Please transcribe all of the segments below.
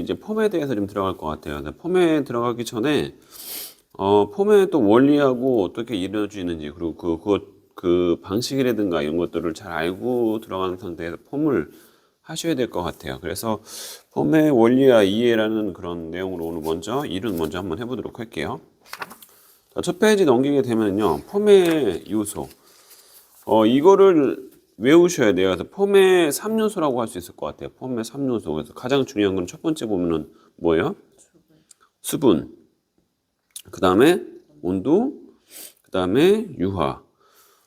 이제 펌에 대해서 좀 들어갈 것 같아요. 근데 펌에 들어가기 전에 펌의 또 원리하고 어떻게 이루어지는지 그리고 그 방식이라든가 이런 것들을 잘 알고 들어가는 상태에서 펌을 하셔야 될 것 같아요. 그래서 펌의 원리와 이해라는 그런 내용으로 오늘 먼저 일은 먼저 한번 해보도록 할게요. 자, 첫 페이지 넘기게 되면요, 펌의 요소. 이거를 외우셔야 돼요. 그래서 펌의 3요소라고 할 수 있을 것 같아요. 펌의 3요소. 그래서 가장 중요한 건 첫 번째 보면은 뭐예요? 수분. 그 다음에 온도. 그 다음에 유화.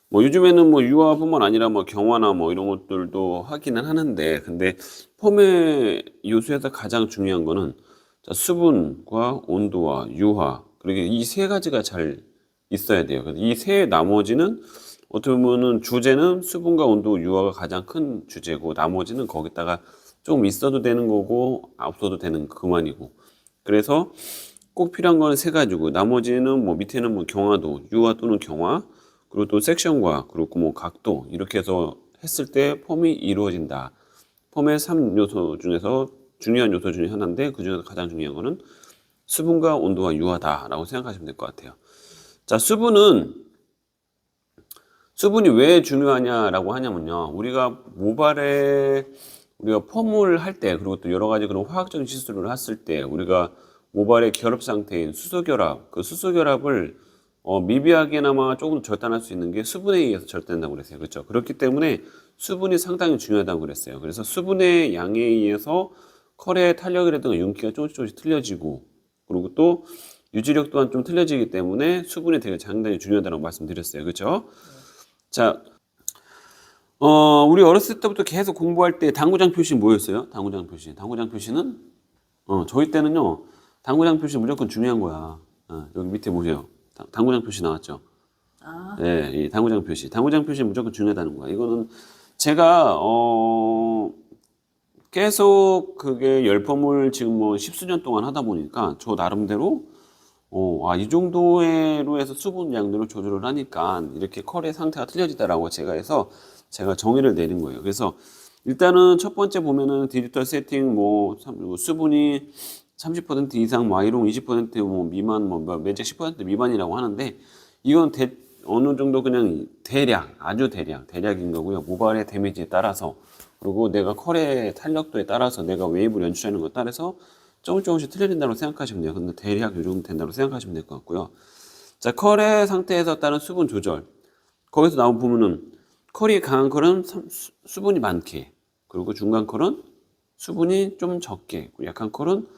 뭐 요즘에는 뭐 유화뿐만 아니라 뭐 경화나 뭐 이런 것들도 하기는 하는데, 근데 펌의 요소에서 가장 중요한 거는 자, 수분과 온도와 유화. 그리고 이 세 가지가 잘 있어야 돼요. 그래서 이 세 나머지는 어떻게 보면은 주제는 수분과 온도, 유화가 가장 큰 주제고 나머지는 거기다가 조금 있어도 되는 거고 없어도 되는 그만이고. 그래서 꼭 필요한 거는 세 가지고 나머지는 뭐 밑에는 뭐 경화도, 유화 또는 경화, 그리고 또 섹션과 그리고 뭐 각도 이렇게 해서 했을 때 펌이 이루어진다. 펌의 3요소 중에서 중요한 요소 중에 하나인데 그 중에서 가장 중요한 거는 수분과 온도와 유화다라고 생각하시면 될 것 같아요. 자, 수분이 왜 중요하냐라고 하냐면요. 우리가 펌을 할 때, 그리고 또 여러 가지 그런 화학적인 시술을 했을 때, 우리가 모발의 결합 상태인 수소결합, 그 수소결합을 미비하게나마 조금 절단할 수 있는 게 수분에 의해서 절단된다고 그랬어요. 그렇죠? 그렇기 때문에 수분이 상당히 중요하다고 그랬어요. 그래서 수분의 양에 의해서 컬의 탄력이라든가 윤기가 조금씩 틀려지고, 그리고 또 유지력 또한 좀 틀려지기 때문에 수분이 되게 상당히 중요하다고 말씀드렸어요. 그렇죠? 자, 우리 어렸을 때부터 계속 공부할 때 당구장 표시 뭐였어요? 당구장 표시. 당구장 표시는, 저희 때는요, 당구장 표시 무조건 중요한 거야. 여기 밑에 보세요. 당구장 표시 나왔죠? 아, 예, 이 당구장 표시. 당구장 표시 무조건 중요하다는 거야. 이거는 제가, 계속 그게 열펌을 지금 뭐 십수년 동안 하다 보니까 저 나름대로 이 정도로 해서 수분 양들을 조절을 하니까 이렇게 컬의 상태가 틀려지다라고 제가 정의를 내린 거예요. 그래서 일단은 첫 번째 보면은 디지털 세팅 뭐 수분이 30% 이상, 뭐 아이롱 20%뭐 미만, 뭐 매직 10% 미만이라고 하는데 이건 어느 정도 그냥 아주 대략인 거고요. 모발의 데미지에 따라서 그리고 내가 컬의 탄력도에 따라서 내가 웨이브를 연출하는 것에 따라서 조금씩 틀려진다고 생각하시면 돼요. 근데 대략 요 정도 된다고 생각하시면 될 것 같고요. 자, 컬의 상태에서 따른 수분 조절. 거기서 나온 보면은 컬이 강한 컬은 수분이 많게, 그리고 중간 컬은 수분이 좀 적게, 그리고 약한 컬은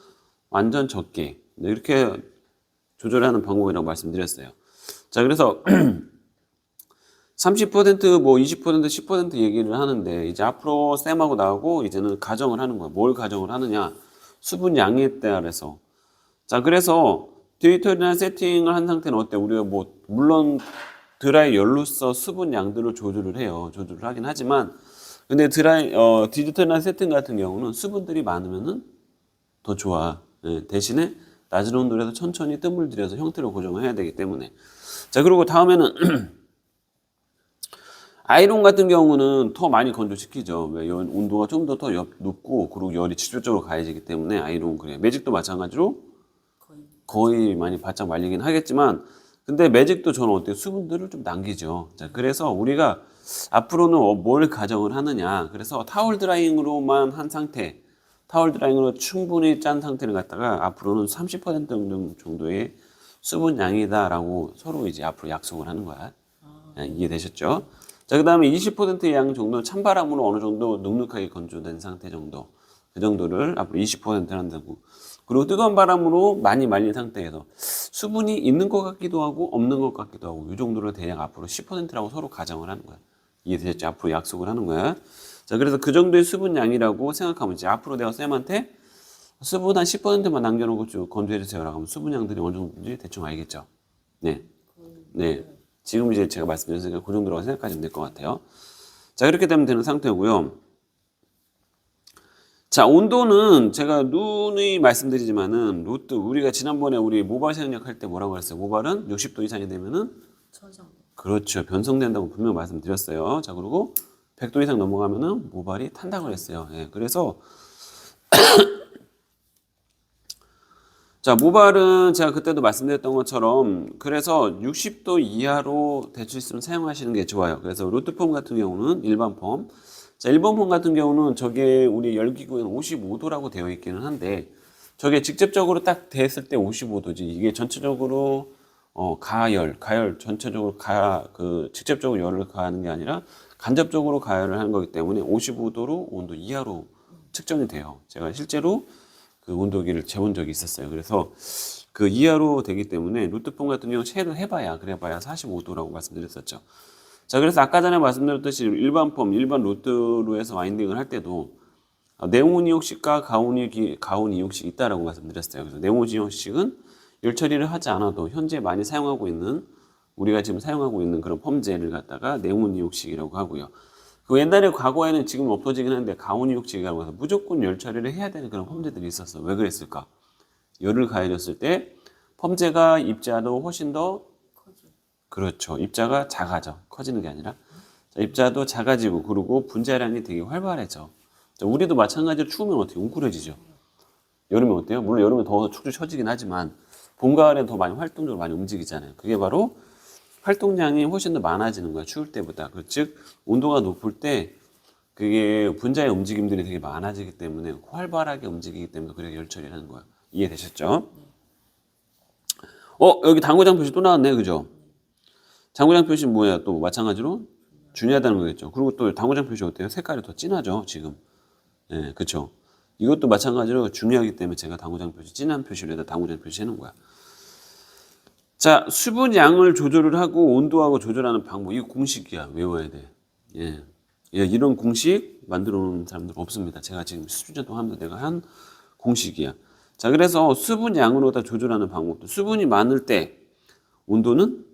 완전 적게. 이렇게 조절하는 방법이라고 말씀드렸어요. 자, 그래서 30%뭐 20% 10% 얘기를 하는데 이제 앞으로 쌤하고 나하고 이제는 가정을 하는 거야. 뭘 가정을 하느냐? 수분 양에 따라서. 자, 그래서 디지털이나 세팅을 한 상태는 어때? 우리가 뭐 물론 드라이 열로서 수분 양들을 조절을 해요. 조절을 하긴 하지만 근데 디지털이나 세팅 같은 경우는 수분들이 많으면은 더 좋아. 예, 대신에 낮은 온도에서 천천히 뜸을 들여서 형태를 고정을 해야 되기 때문에. 자, 그리고 다음에는 아이론 같은 경우는 더 많이 건조시키죠. 왜? 온도가 좀 더 높고, 그리고 열이 직접적으로 가해지기 때문에 아이론 그래. 매직도 마찬가지로 거의 많이 바짝 말리긴 하겠지만, 근데 매직도 저는 어때요? 수분들을 좀 남기죠. 자, 그래서 우리가 앞으로는 뭘 가정을 하느냐. 그래서 타월 드라잉으로만 한 상태, 타월 드라잉으로 충분히 짠 상태를 갖다가 앞으로는 30% 정도의 수분 양이다라고 서로 이제 앞으로 약속을 하는 거야. 이해되셨죠? 자, 그 다음에 20%의 양 정도 찬바람으로 어느 정도 눅눅하게 건조된 상태 정도. 그 정도를 앞으로 20% 한다고. 그리고 뜨거운 바람으로 많이 말린 상태에서 수분이 있는 것 같기도 하고 없는 것 같기도 하고 이 정도를 대략 앞으로 10%라고 서로 가정을 하는 거야. 이해되셨죠? 앞으로 약속을 하는 거야. 자, 그래서 그 정도의 수분 양이라고 생각하면 이제 앞으로 내가 쌤한테 수분 한 10%만 남겨놓고 쭉 건조해주세요라고 하면 수분 양들이 어느 정도인지 대충 알겠죠? 네. 네. 지금 이제 제가 말씀드렸으니까 그 정도라고 생각하시면 될 것 같아요. 자, 이렇게 되면 되는 상태고요. 자, 온도는 제가 누누이 말씀드리지만은 우리가 지난번에 우리 모발 생략 할 때 뭐라고 그랬어요? 모발은 60도 이상이 되면은 천장. 그렇죠. 변성된다고 분명 말씀드렸어요. 자, 그리고 100도 이상 넘어가면은 모발이 탄다고 그랬어요. 예, 그래서 자, 모발은 제가 그때도 말씀드렸던 것처럼 그래서 60도 이하로 될 수 있으면 사용하시는 게 좋아요. 그래서 루트폼 같은 경우는 일반 폼. 자, 일반 폼 같은 경우는 저게 우리 열기구에는 55도라고 되어 있기는 한데 저게 직접적으로 딱 됐을 때 55도지. 이게 전체적으로 가열 전체적으로 직접적으로 열을 가하는 게 아니라 간접적으로 가열을 하는 거기 때문에 55도로 온도 이하로 측정이 돼요. 제가 실제로 그 온도계를 재본 적이 있었어요. 그래서 그 이하로 되기 때문에 루트폼 같은 경우 최대로 그래봐야 45도라고 말씀드렸었죠. 자, 그래서 아까 전에 말씀드렸듯이 일반 폼, 일반 루트로 해서 와인딩을 할 때도 네온 이옥식과 가온 이옥식이 있다라고 말씀드렸어요. 그래서 네온 이옥식은 열 처리를 하지 않아도 현재 많이 사용하고 있는 우리가 지금 사용하고 있는 그런 펌제를 갖다가 네온 이옥식이라고 하고요. 그 옛날에 과거에는 지금 없어지긴 하는데 가온 이옥식이라고 해서 무조건 열 처리를 해야 되는 그런 펌제들이 있었어. 왜 그랬을까? 열을 가해졌을 때 펌제가 입자도 훨씬 더 그렇죠. 입자가 작아져. 커지는 게 아니라 자, 입자도 작아지고 그리고 분자량이 되게 활발해져. 자, 우리도 마찬가지로 추우면 어떻게 웅크려지죠. 여름에 어때요? 물론 여름에 더 축축 처지긴 하지만 봄, 가을에는 더 많이 활동적으로 많이 움직이잖아요. 그게 바로 활동량이 훨씬 더 많아지는 거야. 추울 때보다. 즉 온도가 높을 때 그게 분자의 움직임들이 되게 많아지기 때문에 활발하게 움직이기 때문에 그래서 열 처리를 하는 거야. 이해되셨죠? 여기 당구장 표시 또 나왔네. 그죠? 당구장 표시 뭐야? 또 마찬가지로 중요하다는 거겠죠. 그리고 또 당구장 표시 어때요? 색깔이 더 진하죠, 지금. 예, 그쵸. 이것도 마찬가지로 중요하기 때문에 제가 당구장 표시, 진한 표시로 해서 당구장 표시 해놓은 거야. 자, 수분 양을 조절을 하고 온도하고 조절하는 방법. 이거 공식이야. 외워야 돼. 예. 이런 공식 만들어 놓은 사람들 없습니다. 제가 지금 수준전 동안 하면서 내가 한 공식이야. 자, 그래서 수분 양으로 다 조절하는 방법도. 수분이 많을 때 온도는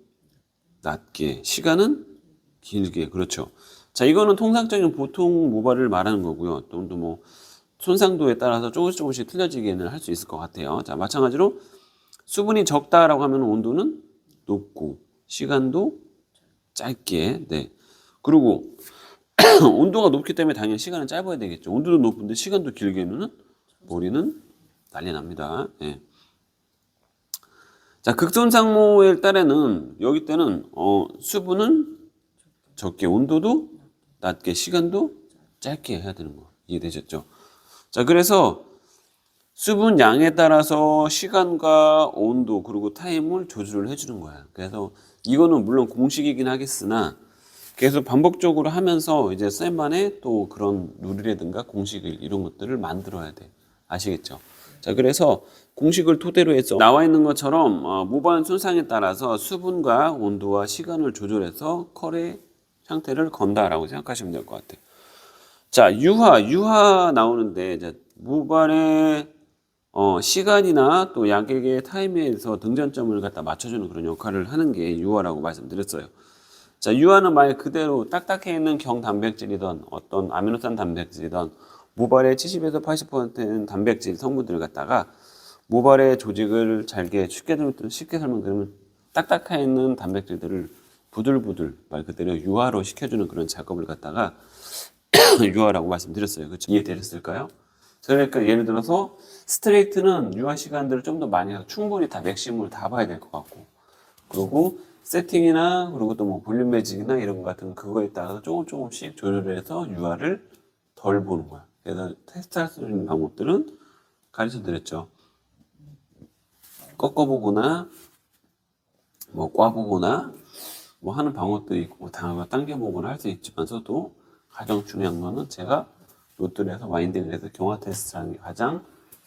낮게, 시간은 길게. 그렇죠. 자, 이거는 통상적인 보통 모발을 말하는 거고요. 또 뭐 손상도에 따라서 조금씩 틀려지기는 할 수 있을 것 같아요. 자, 마찬가지로 수분이 적다라고 하면 온도는 높고 시간도 짧게. 네. 그리고 온도가 높기 때문에 당연히 시간은 짧아야 되겠죠. 온도도 높은데 시간도 길게 하면은 머리는 난리 납니다. 네. 자, 극손상모에 따르는 여기 때는 수분은 적게, 온도도 낮게, 시간도 짧게 해야 되는 거 이해되셨죠? 자, 그래서 수분 양에 따라서 시간과 온도 그리고 타임을 조절을 해주는 거야. 그래서 이거는 물론 공식이긴 하겠으나 계속 반복적으로 하면서 이제 쌤만의 또 그런 룰이라든가 공식을 이런 것들을 만들어야 돼. 아시겠죠? 자, 그래서 공식을 토대로 해서 나와 있는 것처럼 모발 손상에 따라서 수분과 온도와 시간을 조절해서 컬의 형태를 건다라고 생각하시면 될 것 같아요. 자, 유화 나오는데 이제 모발의 시간이나 또 약액의 타임에서 등전점을 갖다 맞춰주는 그런 역할을 하는 게 유화라고 말씀드렸어요. 자, 유화는 만약 그대로 딱딱해 있는 경단백질이던 어떤 아미노산 단백질이던 모발의 70에서 80%는 단백질 성분들을 갖다가 모발의 조직을 쉽게 설명드리면 딱딱해 있는 단백질들을 부들부들 말 그대로 유화로 시켜주는 그런 작업을 갖다가 유화라고 말씀드렸어요. 그렇죠? 이해되셨을까요? 그러니까 예를 들어서 스트레이트는 유화 시간들을 좀 더 많이 해서 충분히 다 맥시멈을 다 봐야 될 것 같고, 그리고 세팅이나 그리고 또 뭐 볼륨 매직이나 이런 것 같은 그거에 따라서 조금씩 조절을 해서 유화를 덜 보는 거야. 그래서 테스트할 수 있는 방법들은 가르쳐 드렸죠. 꺾어보거나 뭐 꽈보거나 뭐 하는 방법들이 있고 당겨보거나 할 수 있지만서도 가장 중요한 거는 제가 로또를 해서 와인딩을 해서 경화 테스트하는 게 가장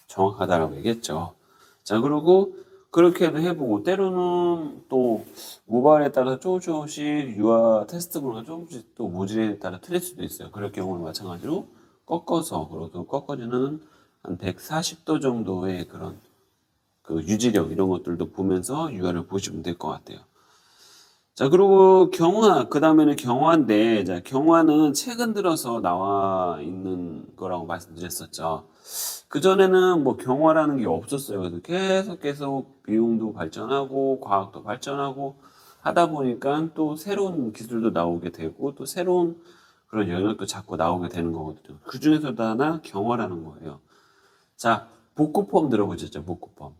정확하다라고 얘기했죠. 자, 그리고 그렇게도 해보고 때로는 또 모발에 따라서 조금씩 유화 테스트 보는 거 조금씩 또 모질에 따라 틀릴 수도 있어요. 그럴 경우는 마찬가지로 꺾어서 그리고 꺾어주는 한 140도 정도의 그런 그 유지력 이런 것들도 보면서 유화를 보시면 될 것 같아요. 자, 그리고 경화, 그 다음에는 경화인데, 자, 경화는 최근 들어서 나와 있는 거라고 말씀드렸었죠. 그전에는 뭐 경화라는 게 없었어요. 그래서 계속 비용도 발전하고, 과학도 발전하고 하다 보니까 또 새로운 기술도 나오게 되고, 또 새로운 그런 영역도 자꾸 나오게 되는 거거든요. 그 중에서도 하나 경화라는 거예요. 자, 복구펌 들어보셨죠? 복구펌.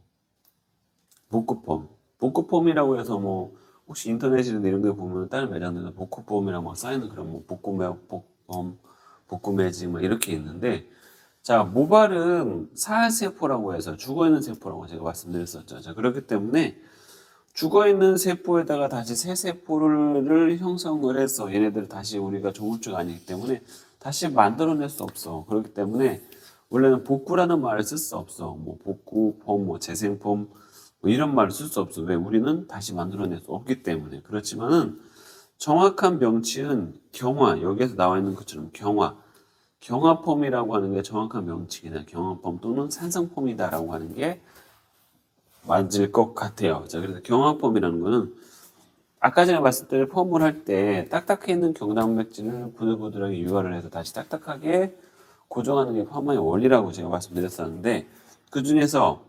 복구폼. 복구폼이라고 해서 뭐 혹시 인터넷이나 이런 데 보면 다른 매장들은 복구폼이라고 막 쌓이는 그런 뭐 복구폼, 복구매직 막 이렇게 있는데 자, 모발은 사세포라고 해서 죽어있는 세포라고 제가 말씀드렸었죠. 자, 그렇기 때문에 죽어있는 세포에다가 다시 새 세포를 형성을 해서 얘네들을 다시 우리가 조물주가 아니기 때문에 다시 만들어낼 수 없어. 그렇기 때문에 원래는 복구라는 말을 쓸 수 없어. 뭐 복구폼, 뭐 재생폼 뭐 이런 말을 쓸 수 없어. 왜? 우리는 다시 만들어낼 수 없기 때문에. 그렇지만은 정확한 명칭은 경화. 여기에서 나와 있는 것처럼 경화. 경화폼이라고 하는 게 정확한 명칭이다. 경화폼 또는 산성폼이다라고 하는 게 맞을 것 같아요. 자, 그래서 경화폼이라는 거는 아까 전에 말씀드린 펌을 할 때 딱딱해 있는 경단백질을 부들부들하게 유화를 해서 다시 딱딱하게 고정하는 게 펌의 원리라고 제가 말씀드렸었는데 그 중에서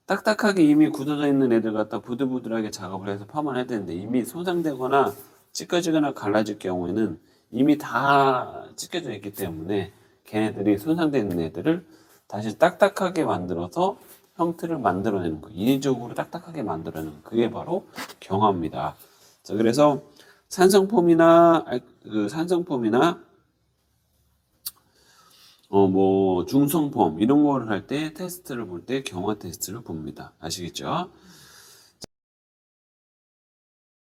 딱딱하게 이미 굳어져 있는 애들 갖다 부들부들하게 작업을 해서 펌을 해야 되는데 이미 손상되거나 찢겨지거나 갈라질 경우에는 이미 다 찢겨져 있기 때문에 걔네들이 손상되어 있는 애들을 다시 딱딱하게 만들어서 형태를 만들어내는 거, 인위적으로 딱딱하게 만들어내는 거, 그게 바로 경화입니다. 자, 그래서 산성폼이나 뭐 중성폼 이런 거를 할 때 테스트를 볼 때 경화 테스트를 봅니다. 아시겠죠?